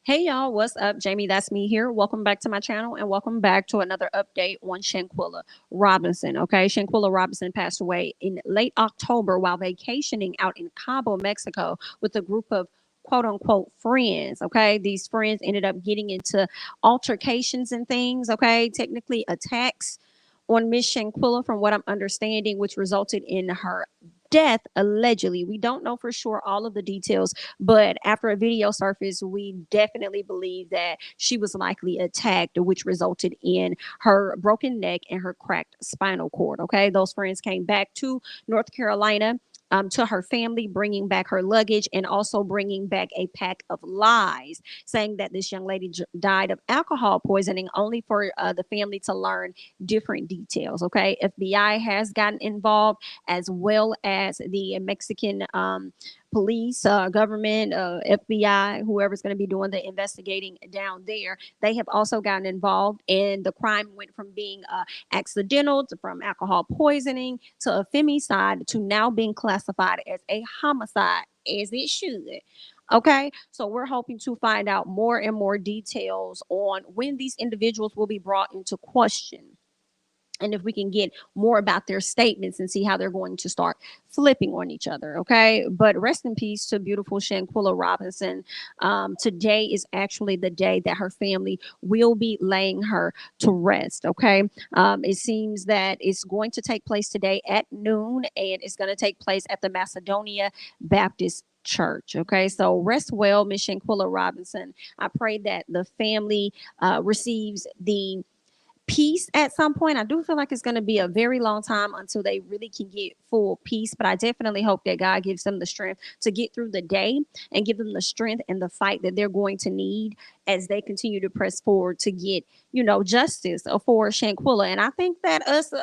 Hey y'all, what's up? Jamie, that's me here. Welcome back to my channel and welcome back to another update on Shanquella Robinson. Okay, Shanquella Robinson passed away in late October while vacationing out in Cabo, Mexico with a group of quote unquote friends. Okay, these friends ended up getting into altercations and things. Okay, technically attacks on Miss Shanquella, from what I'm understanding, which resulted in her death allegedly. We don't know for sure all of the details, but after a video surfaced, we definitely believe that she was likely attacked, which resulted in her broken neck and her cracked spinal cord. Okay, those friends came back to North Carolina, to her family, bringing back her luggage and also bringing back a pack of lies, saying that this young lady died of alcohol poisoning, only for the family to learn different details. Okay, FBI has gotten involved, as well as the Mexican police, government, FBI, whoever's going to be doing the investigating down there. They have also gotten involved, and the crime went from being accidental, from alcohol poisoning to a femicide, to now being classified as a homicide, as it should. Okay, so we're hoping to find out more and more details on when these individuals will be brought into question, and if we can get more about their statements and see how they're going to start flipping on each other. Okay, but rest in peace to beautiful Shanquella Robinson. Today is actually the day that her family will be laying her to rest. Okay, it seems that it's going to take place today at noon, and it's going to take place at the Macedonia Baptist Church. Okay, so rest well, Miss Shanquella Robinson. I pray that the family receives the peace at some point. I do feel like it's going to be a very long time until they really can get full peace, but I definitely hope that God gives them the strength to get through the day and give them the strength and the fight that they're going to need as they continue to press forward to get, justice for Shanquella. And I think that us,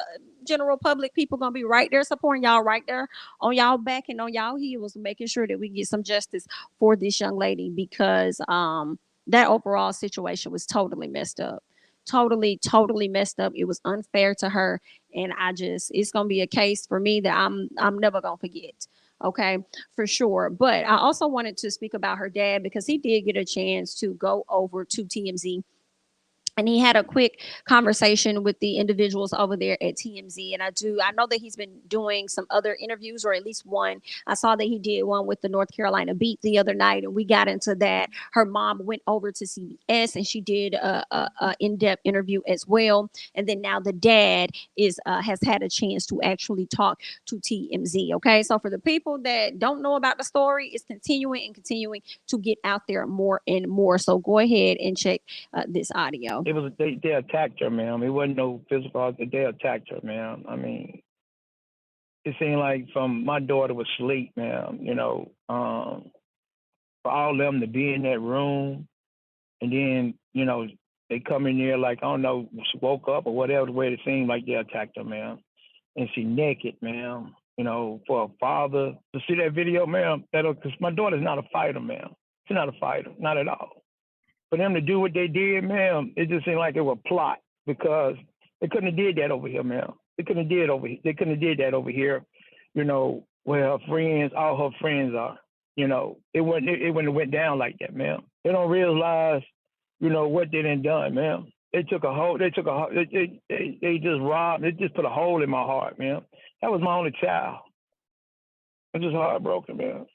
general public people, gonna be right there supporting y'all, right there on y'all back and on y'all heels, making sure that we get some justice for this young lady, because that overall situation was totally messed up, totally messed up. It was unfair to her, and it's gonna be a case for me that I'm never gonna forget. Okay, for sure. But I also wanted to speak about her dad, because he did get a chance to go over to TMZ, and he had a quick conversation with the individuals over there at TMZ. And I know that he's been doing some other interviews, or at least one. I saw that he did one with the North Carolina Beat the other night, and we got into that. Her mom went over to CBS and she did a in-depth interview as well. And then now the dad is has had a chance to actually talk to TMZ. Okay, so for the people that don't know about the story, it's continuing to get out there more and more. So go ahead and check this audio. It was they attacked her, ma'am. It wasn't no physical. They attacked her, ma'am. I mean, it seemed like from my daughter was asleep, ma'am. For all of them to be in that room, and then they come in there like, I don't know, she woke up or whatever. The way it seemed like they attacked her, ma'am, and she naked, ma'am. For a father to see that video, ma'am, because my daughter's not a fighter, ma'am. She's not a fighter, not at all. For them to do what they did, ma'am, it just seemed like it was a plot, because they couldn't have did that over here, ma'am. They couldn't have did that over here, where her friends, all her friends are. It wouldn't have went down like that, ma'am. They don't realize, what they done done, ma'am. They took a hole. They just robbed. They just put a hole in my heart, ma'am. That was my only child. I'm just heartbroken, man.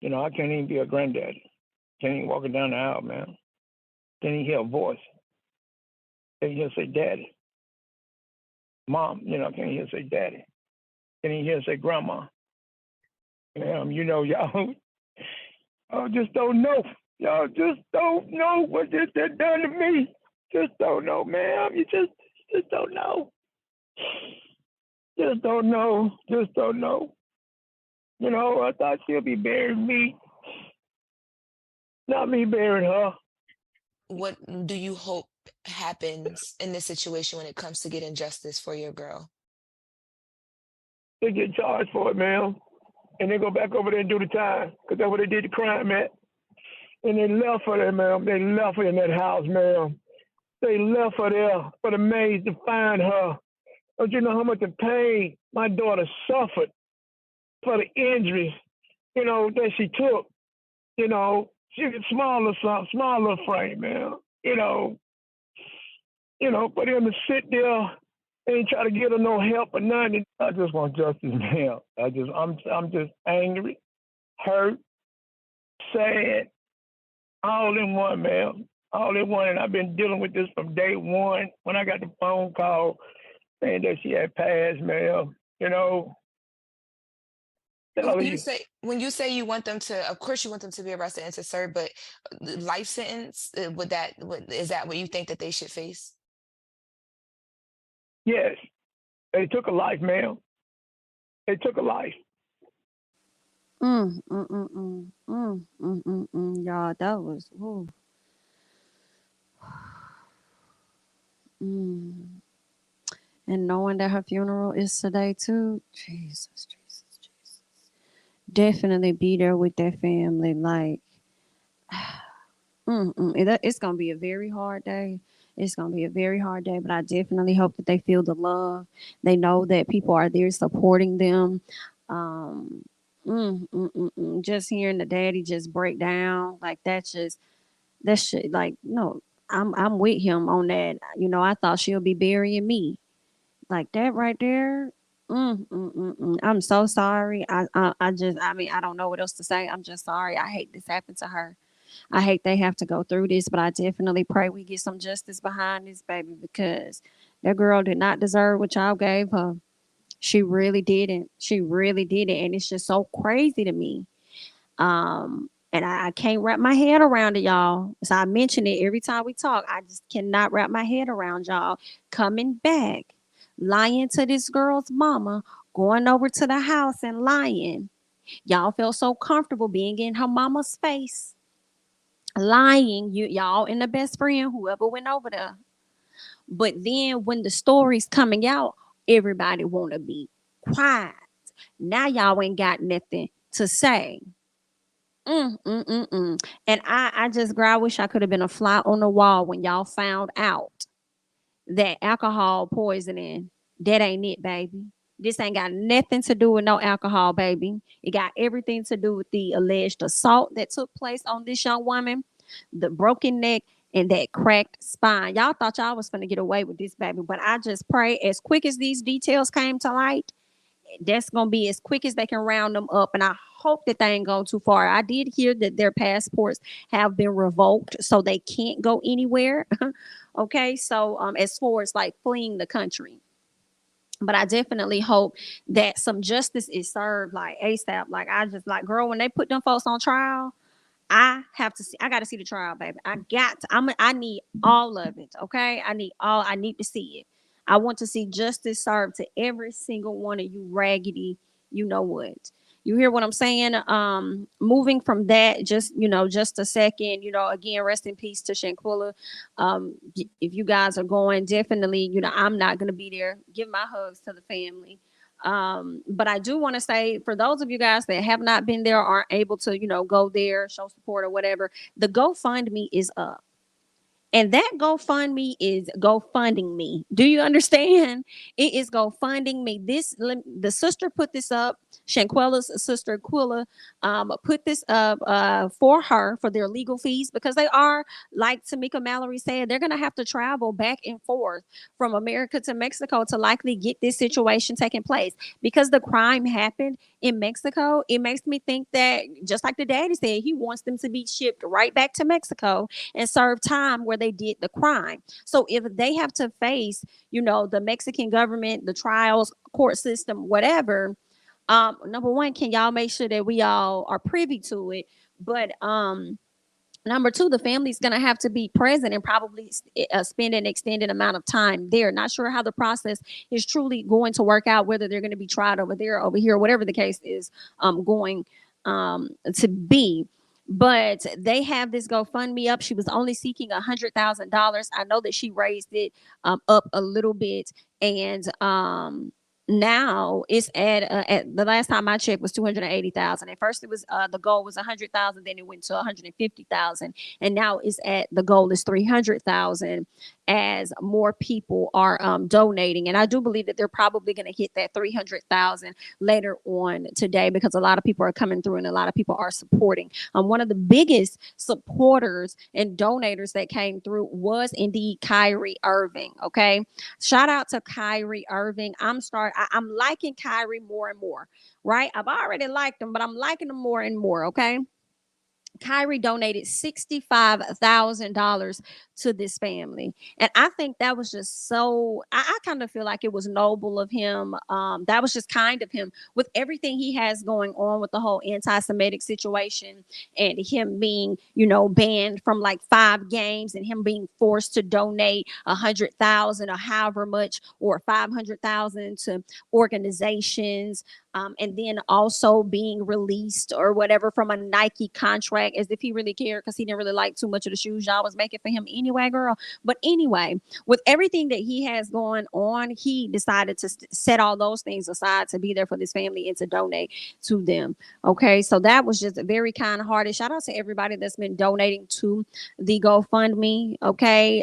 I can't even be a granddaddy. Can't even walking down the aisle, man. Can't even hear a voice. Can't even hear say daddy. Mom, can't even hear say daddy. Can't even hear say grandma. Y'all, y'all just don't know. Y'all just don't know what this done to me. Just don't know, ma'am. You just don't know. Just don't know. Just don't know. I thought she'll be burying me. Not me burying her. What do you hope happens in this situation when it comes to getting justice for your girl? They get charged for it, ma'am. And they go back over there and do the time, because that's where they did the crime at. And they left her there, ma'am. They left her in that house, ma'am. They left her there for the maids to find her. Don't you know how much of pain my daughter suffered for the injuries, that she took, She was smaller, something, smaller frame, man. For them to sit there and try to get her no help or nothing. I just want justice, man. I'm just angry, hurt, sad, all in one, man. All in one. And I've been dealing with this from day one when I got the phone call saying that she had passed, man. When Tell you you, say when you say you want them to, of course you want them to be arrested and to serve, but life sentence, is that what you think that they should face? yes, they took a life, man. They took a life. Y'all, that was, ooh, mm. And knowing that her funeral is today too, Jesus, Jesus, Jesus. Definitely be there with that family. Like, it's gonna be a very hard day. It's gonna be a very hard day, but I definitely hope that they feel the love. They know that people are there supporting them. Um, just hearing the daddy just break down like that shit. Like, no, I'm with him on that. I thought she'll be burying me like that right there. I'm so sorry. I mean, I don't know what else to say. I'm just sorry. I hate this happened to her. I hate they have to go through this, but I definitely pray we get some justice behind this baby because that girl did not deserve what y'all gave her. She really didn't. She really didn't. And it's just so crazy to me. And I can't wrap my head around it, y'all. So I mention it every time we talk. I just cannot wrap my head around y'all coming back, lying to this girl's mama, going over to the house and lying. Y'all felt so comfortable being in her mama's face, lying. Y'all and the best friend, whoever went over there. But then when the story's coming out, everybody wanna be quiet. Now y'all ain't got nothing to say. And I just, girl, I wish I could have been a fly on the wall when y'all found out that alcohol poisoning, that ain't it, baby. This ain't got nothing to do with no alcohol, baby. It got everything to do with the alleged assault that took place on this young woman, the broken neck, and that cracked spine. Y'all thought y'all was gonna get away with this, baby, but I just pray as quick as these details came to light, that's gonna be as quick as they can round them up. And I hope that they ain't gone too far. I did hear that their passports have been revoked, so they can't go anywhere. Okay, so as far as like fleeing the country. But I definitely hope that some justice is served like ASAP. Like I just like, girl, when they put them folks on trial, I have to see. I got to see the trial, baby. I need all of it. Okay, I need to see it. I want to see justice served to every single one of you raggedy. You know what? You hear what I'm saying? Moving from that, just a second. Again, rest in peace to Shanquella. If you guys are going, definitely. I'm not gonna be there. Give my hugs to the family. But I do want to say for those of you guys that have not been there, aren't able to, go there, show support or whatever, the GoFundMe is up. And that GoFundMe is GoFunding me. Do you understand? It is GoFunding me. The sister put this up. Shanquella's sister Quilla put this up for her for their legal fees because they are, like Tamika Mallory said, they're going to have to travel back and forth from America to Mexico to likely get this situation taking place because the crime happened in Mexico. It makes me think that, just like the daddy said, he wants them to be shipped right back to Mexico and serve time where they did the crime. So if they have to face, the Mexican government, the trials, court system, whatever, number one, can y'all make sure that we all are privy to it? But number two, the family's going to have to be present and probably spend an extended amount of time there. Not sure how the process is truly going to work out, whether they're going to be tried over there, over here, whatever the case is going to be. But they have this GoFundMe up. She was only seeking $100,000. I know that she raised it up a little bit, and now it's at the last time I checked was 280,000. At first it was the goal was 100,000, then it went to 150,000, and now it's at the goal is 300,000 as more people are donating. And I do believe that they're probably going to hit that 300,000 later on today, because a lot of people are coming through and a lot of people are supporting. One of the biggest supporters and donators that came through was indeed Kyrie Irving. Okay, shout out to Kyrie Irving. I'm liking Kyrie more and more. Right, I've already liked him, but I'm liking him more and more. Okay, Kyrie donated $65,000 to this family. And I think that was just so, I kind of feel like it was noble of him. That was just kind of him with everything he has going on with the whole anti Semitic situation, and him being, banned from like 5 games, and him being forced to donate 100,000 or however much, or 500,000 to organizations. And then also being released or whatever from a Nike contract, as if he really cared, because he didn't really like too much of the shoes y'all was making for him anyway, girl. But anyway, with everything that he has going on, he decided to set all those things aside to be there for this family and to donate to them. Okay, so that was just very kind hearted. Shout out to everybody that's been donating to the GoFundMe. Okay,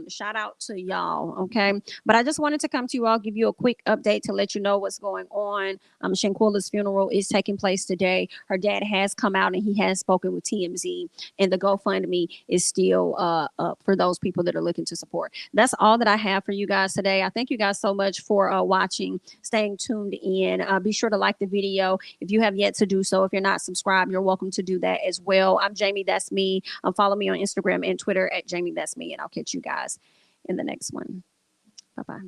shout out to y'all. Okay, but I just wanted to come to you all, give you a quick update to let you know what's going on. Shanquella's funeral is taking place today. Her dad has come out and he has spoken with TMZ, and the GoFundMe is still up for those people that are looking to support. That's all that I have for you guys today. I thank you guys so much for watching, staying tuned in. Be sure to like the video if you have yet to do so. If you're not subscribed, you're welcome to do that as well. I'm Jamie, that's me. Follow me on Instagram and Twitter at Jamie, that's me, and I'll catch you guys in the next one. Bye-bye.